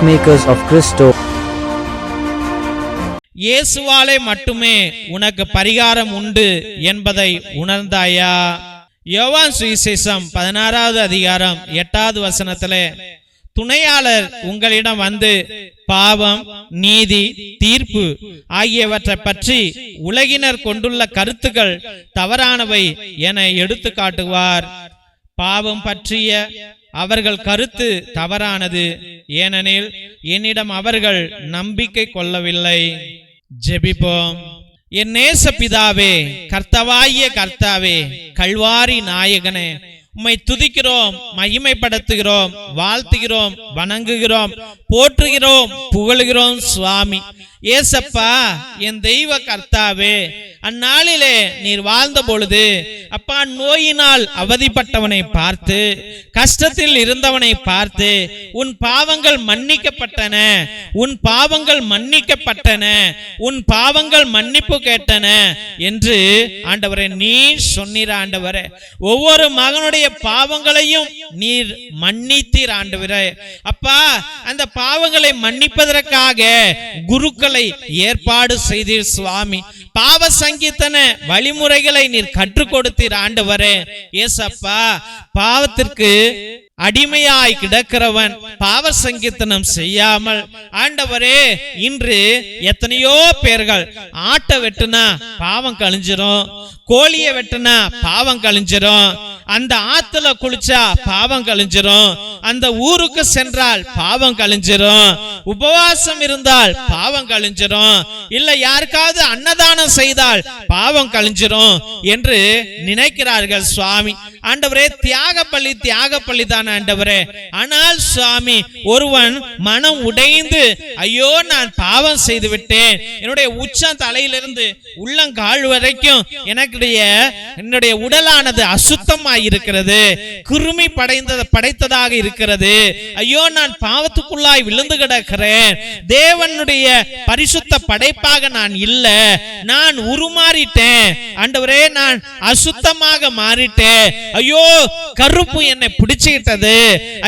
peacemakers of Christo. இயேசுவாலே மட்டுமே உனக்கு பரிகாரம் உண்டு என்பதை உணர்ந்தாயா? யோவான் சுவிசேஷம் 16வது அதிகாரம் 8வது வசனத்திலே, துணையாளர் உங்களிடம் வந்து பாவம், நீதி, தீர்ப்பு ஆகியவற்றை பற்றி உலகினர் கொண்டுள்ள கருத்துக்கள் தவறானவை என எடுத்து காட்டுவார். பாவம் பற்றிய அவர்கள் கருத்து தவறானது, ஏனெனில் என்னிடம் அவர்கள் நம்பிக்கை கொள்ளவில்லை. ஜெபிப்போம். என் நேச பிதாவே, கர்த்தவாகிய கர்த்தாவே, கல்வாரி நாயகனே, உம்மை துதிக்கிறோம், மகிமைப்படுத்துகிறோம், வாழ்த்துகிறோம், வணங்குகிறோம், போற்றுகிறோம், புகழுகிறோம் சுவாமி. ஏசப்பா, என் தெய்வ கர்த்தாவே, அந்நாளிலே நீர் வாழ்ந்த பொழுது அப்பா நோயினால் அவதிப்பட்டவனை பார்த்து, கஷ்டத்தில் இருந்தவனை பார்த்து, உன் பாவங்கள் மன்னிக்கப்பட்டன, உன் பாவங்கள் மன்னிக்கப்பட்டன, உன் பாவங்கள் மன்னிப்பு கேட்டன என்று ஆண்டவரே நீர் சொன்னீர். ஆண்டவரே, ஒவ்வொரு மகனுடைய பாவங்களையும் நீர் மன்னித்தீர். ஆண்டவரே அப்பா, அந்த பாவங்களை மன்னிப்பதற்காக குருக்களை ஏற்பாடு செய்தீர் சுவாமி. பாவ சங்கீதன வழிமுறைகளை நீர் கற்றுக் கொடுத்தீர். ஆண்டவரே ஏசப்பா, பாவத்திற்கு அடிமையாய் கிடக்கிறவன் பாவ சங்கீர்த்தனம் செய்யாமல், ஆண்டவரே இன்று எத்தனையோ பேர்கள் ஆட்டை வெட்டுனா பாவம் கழிஞ்சிரும், கோழிய வெட்டுனா பாவம் கழிஞ்சிரும், அந்த ஆத்துல குளிச்சா பாவம் கழிஞ்சிரும், அந்த ஊருக்கு சென்றால் பாவம் கழிஞ்சிரும், உபவாசம் இருந்தால் பாவம் கழிஞ்சிரும், இல்ல யாருக்காவது அன்னதானம் செய்தால் பாவம் கழிஞ்சிரும் என்று நினைக்கிறார்கள் சுவாமி. ஆண்டவரே, தியாக பள்ளி தான் ஆண்டவரே. ஆனால் சுவாமி, ஒருவன் மனம் உடைந்து, ஐயோ நான் பாவம் செய்து விட்டேன், என்னுடைய உச்சம் தலையிலிருந்து உள்ளங்கால் வரைக்கும் என்னுடைய உடலானது அசுத்தமாய் இருக்கிறது, கிருமி படைத்ததாக இருக்கிறது, ஐயோ நான் பாவத்துக்குள்ளாய் விழுந்து கிடக்கிறேன், தேவனுடைய பரிசுத்த படைப்பாக நான் இல்ல, நான் உருமாறிட்டேன் ஆண்டவரே, நான் அசுத்தமாக மாறிட்டேன், ஐயோ கருப்பு என்னை பிடிச்சுக்கிட்டது,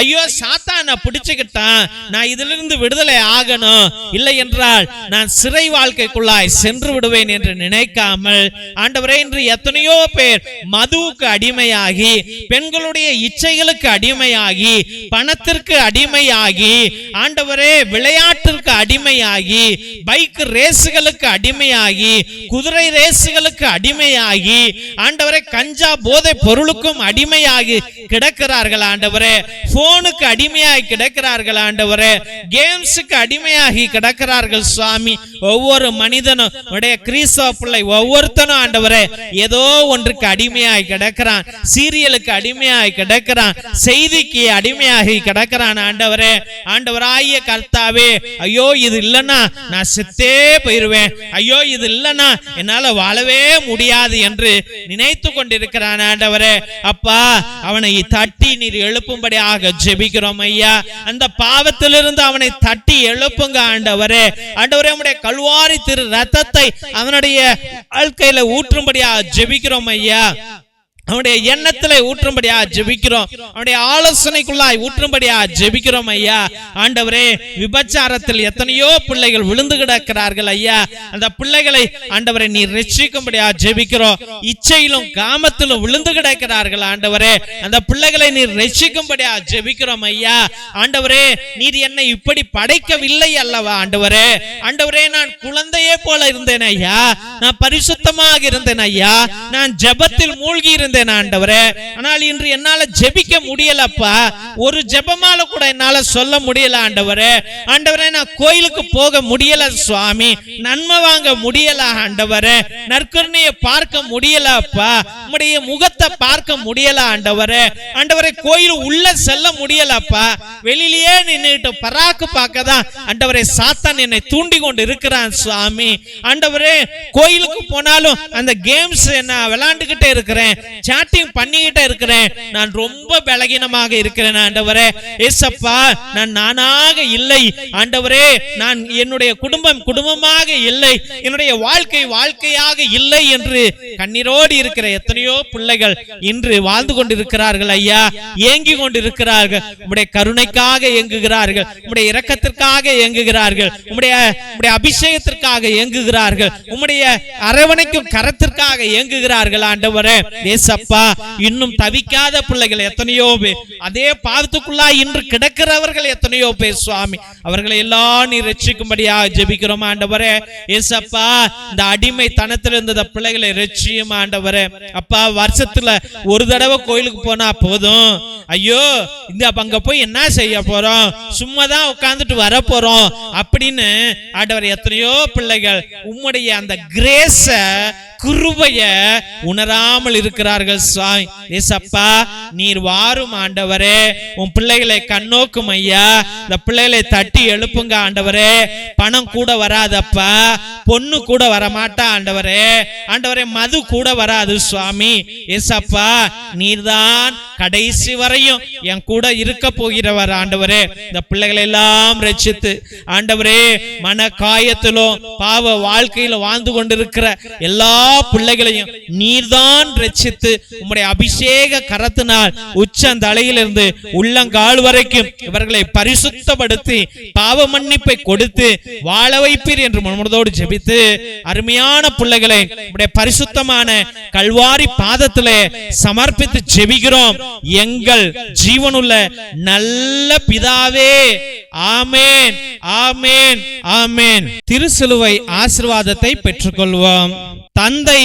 ஐயோ சாத்தானை பிடிச்சுக்கிட்டான், நான் இதிலிருந்து விடுதலை ஆகணும், இல்லை என்றால் நான் சிறை வாழ்க்கைக்குள்ளாய் சென்று விடுவேன் என்று நினைக்காமல், ஆண்டவரே இன்று எத்தனையோ பேர் மதுவுக்கு அடிமையாகி, பெண்களுடைய இச்சைகளுக்கு அடிமையாகி, பணத்திற்கு அடிமையாகி, ஆண்டவரே விளையாட்டிற்கு அடிமையாகி, பைக் ரேசுகளுக்கு அடிமையாகி, குதிரை ரேசுகளுக்கு அடிமையாகி, ஆண்டவரே கஞ்சா போதை பொருளுக்கும் அடிமையாகி கிடக்கிறார்கள். ஆண்டவரே போனுக்கு அடிமையாகி கிடக்கிறார்கள். ஆண்டவரே கேம்ஸுக்கு அடிமையாகி கிடக்கிறார்கள் சுவாமி. ஒவ்வொரு மனிதனும் கிறிஸ்தவ பிள்ளை ஒவ்வொருத்தனும் ஆண்டவரே ஏதோ ஒன்றுக்கு அடிமையாகி கிடக்கிறான், சீரியலுக்கு அடிமையாகி கிடக்கிறான், செய்திக்கு அடிமையாகி கிடக்கிறான். ஆண்டவரே, ஆண்டவராகிய கர்த்தாவே, ஐயோ இது இல்லைன்னா நான் செத்தே போயிருவேன், ஐயோ இது இல்லைன்னா என்னால வாழவே முடியாது என்று நினைத்து கொண்டிருக்கிறான். ஆண்டவரே அப்பா, அவனை தட்டி நீர் எழுப்பும்படியாக ஜெபிக்கிறோம் ஐயா. அந்த பாவத்திலிருந்து அவனை தட்டி எழுப்புங்க ஆண்டவரே. ஆண்டவரே, உம்முடைய கல்வாரி திரு ரத்தத்தை அவனுடைய வாழ்க்கையில ஊற்றும்படியாக ஜெபிக்கிறோம் ஐயா. அவனுடைய எண்ணத்திலே ஊற்றும்படியா ஜெபிக்கிறோம், அவனுடைய ஆலோசனைக்குள்ளாய் ஊற்றும்படியா ஜெபிக்கிறோம் ஐயா. ஆண்டவரே, விபச்சாரத்தில் எத்தனையோ பிள்ளைகள் விழுந்து கிடக்கிறார்கள் ஐயா. அந்த பிள்ளைகளை ஆண்டவரே நீர் ரட்சிக்கும்படியா ஜெபிக்கிறோம். இச்சையிலும் காமத்திலும் விழுந்து கிடக்கிறார்கள் ஆண்டவரே, அந்த பிள்ளைகளை நீர் ரட்சிக்கும்படியா ஜெபிக்கிறோம் ஐயா. ஆண்டவரே, நீர் என்னை இப்படி படைக்கவில்லை அல்லவா ஆண்டவரே. ஆண்டவரே, நான் குழந்தையே போல இருந்தேன் ஐயா, நான் பரிசுத்தமாக இருந்தேன் ஐயா, நான் ஜெபத்தில் மூழ்கி இருந்தேன் ஆண்டவரே. ஆனால் இன்று என்னால ஜெபிக்க முடியலப்பா, ஒரு ஜெபமால கூட என்னால சொல்ல முடியல ஆண்டவரே. ஆண்டவரே, நான் கோயிலுக்கு போக முடியல சுவாமி, நன்மை வாங்க முடியல ஆண்டவரே, நற்கருணையை பார்க்க முடியலப்பா, உம்முடைய முகத்தை பார்க்க முடியல ஆண்டவரே. ஆண்டவரே, கோயில் உள்ள செல்ல முடியலப்பா, வெளியிலேயே நின்னுட்டு பராக்கு பார்க்கதான் ஆண்டவரே சாத்தான் என்னை தூண்டி கொண்டு இருக்கிறான் சுவாமி. ஆண்டவரே, கோயிலுக்கு போனாலும் அந்த கேம்ஸ் என்ன விளையாண்டுகிட்டே இருக்கிறேன், சாட்டிங் பண்ணிக்கிட்டே இருக்கிறேன், நான் ரொம்ப பலகீனமாக இருக்கிறேன் ஆண்டவரே. ஏசப்பா, நான் நானாக இல்லை ஆண்டவரே, நான் என்னுடைய குடும்பமாக இல்லை, என்னுடைய வாழ்க்கையாக இல்லை என்று கண்ணீரோடு இருக்கிற எத்தனையோ பிள்ளைகள் இன்று வாழ்ந்து கொண்டிருக்கிறார்கள் ஐயா. ஏங்கி கொண்டிருக்கிறார்கள். உம்முடைய கருணைக்காக ஏங்குகிறார்கள், உம்முடைய இரக்கத்திற்காக ஏங்குகிறார்கள், உம்முடைய அபிஷேகத்திற்காக ஏங்குகிறார்கள், உம்முடைய அரவணைக்கும் கரத்திற்காக ஏங்குகிறார்கள் ஆண்டவரே. ஏசப்பா, இன்னும் தவிக்காத பிள்ளைகள் எத்தனையோ பேர், அதே பாவத்துக்குள்ளாய் இன்று கிடக்கிறவர்கள் எத்தனையோ பேர் சுவாமி. அவர்களை எல்லாம் நீ ரட்சிக்கும்படியாக ஜெபிக்கிறோம் ஆண்டவரே. ஏசப்பா, இந்த அடிமை தனத்தில் இருந்த பிள்ளைகளை ரட்சியும் ஆண்டவரே. அப்பா, வருஷத்துல ஒரு தடவை கோயிலுக்கு போனா போதும், ஐயோ இந்த அங்க போய் என்ன செய்ய போறோம், சும்மாதான் உட்கார்ந்துட்டு வர போறோம் அப்படின்னு ஆண்டவர் எத்தனையோ பிள்ளைகள் உம்முடைய அந்த கிரேஸ கிருபைய உணராமல் இருக்கிறார்கள் சுவாமி. ஏசப்பா, நீர் வாரும் ஆண்டவரே. உன் பிள்ளைகளை கண்ணோக்கும் ஐயா. இந்த பிள்ளைகளை தட்டி எழுப்புங்க ஆண்டவரே. பணம் கூட வராதப்பா, பொண்ணு கூட வரமாட்டா ஆண்டவரே. ஆண்டவரே, மது கூட வராது சுவாமி. ஏசப்பா, நீர்தான் கடைசி வரையும் என் கூட இருக்க போகிறவர் ஆண்டவரே. இந்த பிள்ளைகளை எல்லாம் ரட்சித்து ஆண்டவரே, மன காயத்திலும் பாவ வாழ்க்கையில வாழ்ந்து கொண்டிருக்கிற எல்லா பிள்ளைகளையும் நீர்தான் ரட்சித்து உம்முடைய அபிஷேக கரத்தினால் உச்சந்தலையிலிருந்து உள்ளங்கால் வரைக்கும் இவர்களை பரிசுத்தப்படுத்தி பாவ மன்னிப்பை கொடுத்து வாழ வைப்பீர் என்று மனதோடு ஜெபித்து அருமையான பிள்ளைகளை உம்முடைய பரிசுத்தமான கல்வாரி பாதத்திலே சமர்ப்பித்து ஜெபிக்கிறோம் எங்கள் ஜீவனுள்ள நல்ல பிதாவே. ஆமேன், ஆமேன், ஆமேன். திருசிலுவை ஆசீர்வாதத்தை பெற்றுக்கொள்வோம். தந்தை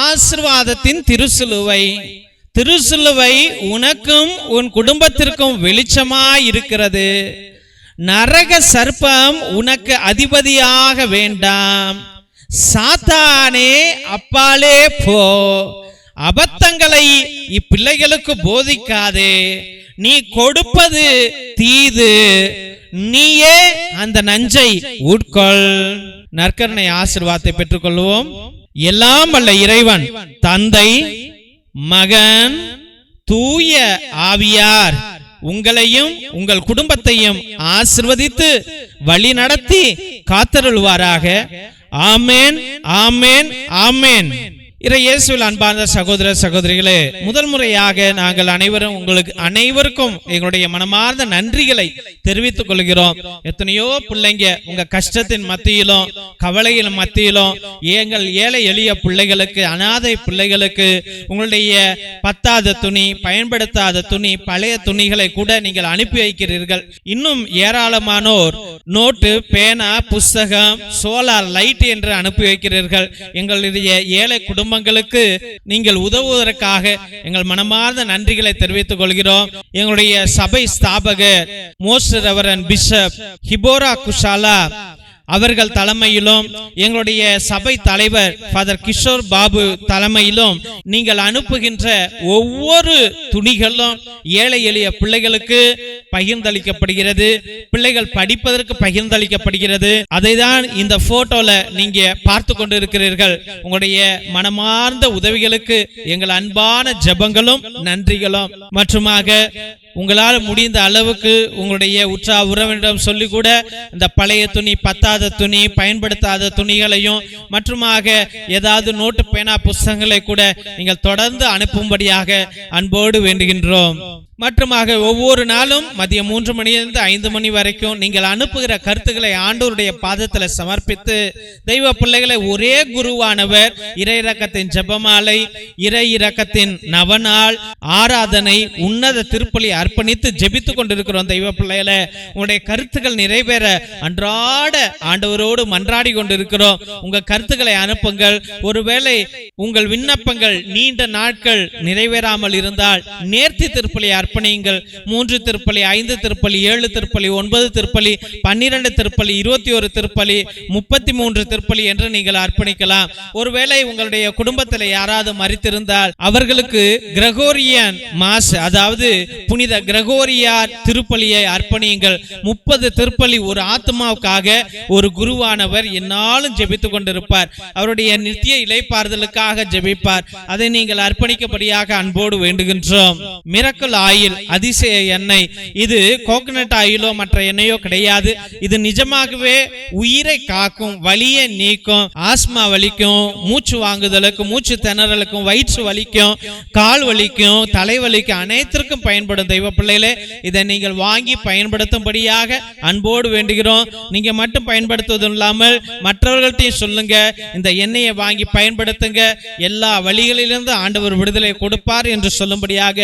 ஆசீர்வாதத்தின் திருசிலுவை. திருசிலுவை உனக்கும் உன் குடும்பத்திற்கும் வெளிச்சமாய் இருக்கிறது. நரக சர்ப்பம் உனக்கு அதிபதியாக வேண்டாம். சாத்தானே அப்பாலே போ. அபத்தங்களை இப்பிள்ளைகளுக்கு போதிக்காதே. நீ கொடுப்பது தீது, நீயே அந்த நஞ்சை உட்கொள். நற்கருணை ஆசீர்வாதத்தை பெற்றுக்கொள்வோம். எல்லாம் வல்ல இறைவன் தந்தை, மகன், தூய ஆவியார் உங்களையும் உங்கள் குடும்பத்தையும் ஆசீர்வதித்து வழி நடத்தி காத்தருள்வாராக. ஆமேன், ஆமேன், ஆமேன். இயேசுவில் அன்பார்ந்த சகோதர சகோதரிகளே, முதல் முறையாக நாங்கள் அனைவருக்கும் எங்களுடைய மனமார்ந்த நன்றிகளை தெரிவித்துக் கொள்கிறோம். எத்தனையோ பிள்ளைங்க உங்க கஷ்டத்தின் மத்தியிலும் கவலையின் மத்தியிலும் எங்கள் ஏழை எளிய பிள்ளைகளுக்கு, அனாதை பிள்ளைகளுக்கு உங்களுடைய பத்தாத துணி, பயன்படுத்தாத துணி, பழைய துணிகளை கூட நீங்கள் அனுப்பி வைக்கிறீர்கள். இன்னும் ஏராளமானோர் நோட்டு, பேனா, புஸ்தகம், சோலார் லைட் என்று அனுப்பி வைக்கிறீர்கள். எங்களுடைய ஏழை குடும்பங்களுக்கு நீங்கள் உதவுவதற்காக எங்கள் மனமார்ந்த நன்றிகளை தெரிவித்துக் கொள்கிறோம். எங்களுடைய சபை ஸ்தாபகர் மோஸ்ட் ரெவரண்ட் பிஷப் ஹிபோரா குஷாலா அவர்கள் தலைமையிலும், எங்களுடைய சபை தலைவர் ஃபாதர் கிஷோர் பாபு தலைமையிலும் நீங்கள் அனுப்புகின்ற ஒவ்வொரு துணிகளும் ஏழை எளிய பிள்ளைகளுக்கு பகிர்ந்தளிக்கப்படுகிறது. பிள்ளைகள் படிப்பதற்கு பகிர்ந்தளிக்கப்படுகிறது. அதை தான் இந்த போட்டோல நீங்க பார்த்து கொண்டிருக்கிறீர்கள். உங்களுடைய மனமார்ந்த உதவிகளுக்கு எங்கள் அன்பான ஜெபங்களும் நன்றிகளும். மற்றுமாக உங்களால் முடிந்த அளவுக்கு உங்களுடைய உற்ற உறவினரிடம் சொல்லி கூட இந்த பழைய துணி, பத்தாத துணி, பயன்படுத்தாத துணிகளையும் மற்றுமாக ஏதாவது நோட்டு, பேனா, புஸ்தகங்களை கூட நீங்கள் தொடர்ந்து அனுப்பும்படியாக அன்போடு வேண்டுகின்றோம். மற்றுமாக ஒவ்வொரு நாளும் மதியம் 3 மணியிலிருந்து 5 மணி வரைக்கும் நீங்கள் அனுப்புகிற கருத்துக்களை ஆண்டவருடைய பாதத்தில் சமர்ப்பித்து, தெய்வ பிள்ளைகளை ஒரே குருவானவர் இறை இரக்கத்தின் ஜெபமாலை, இறை இரக்கத்தின் நவநாள், ஆராதனை, உன்னத திருப்பலி அர்ப்பணித்து ஜெபித்துக் கொண்டிருக்கிறோம். தெய்வ பிள்ளைகளை உங்களுடைய கருத்துக்கள் நிறைவேற அன்றாட ஆண்டவரோடு மன்றாடி கொண்டிருக்கிறோம். உங்க கருத்துக்களை அனுப்புங்கள். ஒருவேளை உங்கள் விண்ணப்பங்கள் நீண்ட நாட்கள் நிறைவேறாமல் இருந்தால் நேர்த்தி திருப்பலி அர்ப்பணியுங்கள். 3 திருப்பலி, 5 திருப்பலி, 7 திருப்பலி, 9 திருப்பலி, 12 திருப்பலி, 21 திருப்பலி, 33 திருப்பலி என்று நீங்கள் அர்ப்பணிக்கலாம். ஒருவேளை உங்களுடைய குடும்பத்தில் யாராவது மரித்திருந்தால் அவர்களுக்கு கிரகோரியன் மாஸ், அதாவது புனித கிரகோரியார் திருப்பலியை அர்ப்பணியுங்கள். 30 திருப்பலி ஒரு ஆத்மாவுக்காக ஒரு குருவானவர் என்னாலும் ஜெபித்துக் கொண்டிருப்பார். அவருடைய நித்திய இளைப்பாறுதலுக்காக ஜெபிப்பார். அதை நீங்கள் அர்ப்பணிக்கப்படியாக அன்போடு வேண்டுகின்றோம். மிரக்கல் ஆயில், அதிசய எண்ணெய், இது கோகனட் ஆயிலோ மற்ற எண்ணெயோ கிடையாது. இது நிஜமாகவே உயிரை காக்கும், வலியை நீக்கும், ஆஸ்மா வலிக்கும், மூச்சு வாங்குதலுக்கும், மூச்சு திணறலுக்கும், வயிற்று வலிக்கும், கால் வலிக்கும், தலைவலிக்கும், அனைத்திற்கும் பயன்படும் தெய்வ பிள்ளைகளே. இதை நீங்கள் வாங்கி பயன்படுத்தும்படியாக அன்போடு வேண்டுகிறோம். நீங்க மட்டும் பயன்படுத்துவது இல்லாமல் மற்றவர்கள்ட்டையும் சொல்லுங்க, இந்த எண்ணெயை வாங்கி பயன்படுத்துங்க, எல்லா வழிகளிலிருந்து ஆண்டவர் விடுதலை கொடுப்பார் என்று சொல்லும்படியாக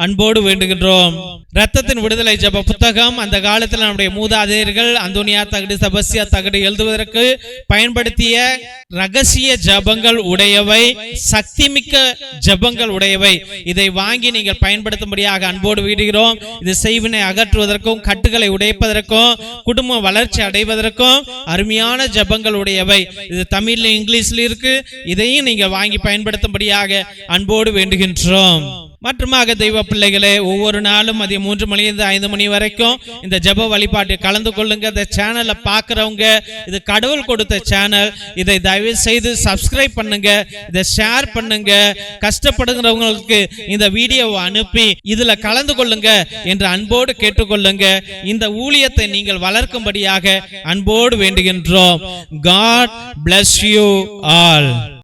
அன்போடு வேண்டுகின்றோம். இரத்தத்தின் விடுதலை ஜெப புத்தகம் அந்த காலத்தில் நம்முடைய மூதாதையர்கள் அந்தோனியா தகடு, செபஸ்தியா தகடு எழுதுவதற்கு பயன்படுத்திய ரகசிய ஜபங்கள் உடையவை, சக்திமிக்க ஜபங்கள் உடையவை. இதை வாங்கி நீங்கள் பயன்படுத்தும்படியாக அன்போடு வேண்டுகிறோம். இது செய்வினை அகற்றுவதற்கும், கட்டுகளை உடைப்பதற்கும், குடும்ப வளர்ச்சி அடைவதற்கும் அருமையான ஜபங்கள் உடையவை. இது தமிழ்ல, இங்கிலீஷ்ல இருக்கு. இதையும் நீங்கள் வாங்கி பயன்படுத்தும்படியாக அன்போடு வேண்டுகின்றோம். மற்றுமாக தெய்வ பிள்ளைகளே, ஒவ்வொரு நாளும் மதியம் 3 மணிலிருந்து 5 மணி வரைக்கும் இந்த ஜெப வழிபாட்டை கலந்து கொள்ளுங்க. இந்த சேனலை பார்க்கிறவங்க, இது கடவுள் கொடுத்த சேனல், இதை தயவு செய்து சப்ஸ்கிரைப் பண்ணுங்க, இதை ஷேர் பண்ணுங்க. கஷ்டப்படுகிறவங்களுக்கு இந்த வீடியோவை அனுப்பி இதுல கலந்து கொள்ளுங்க என்று அன்போடு கேட்டுக்கொள்ளுங்க. இந்த ஊழியத்தை நீங்கள் வளர்க்கும்படியாக அன்போடு வேண்டுகின்றோம். God bless you all.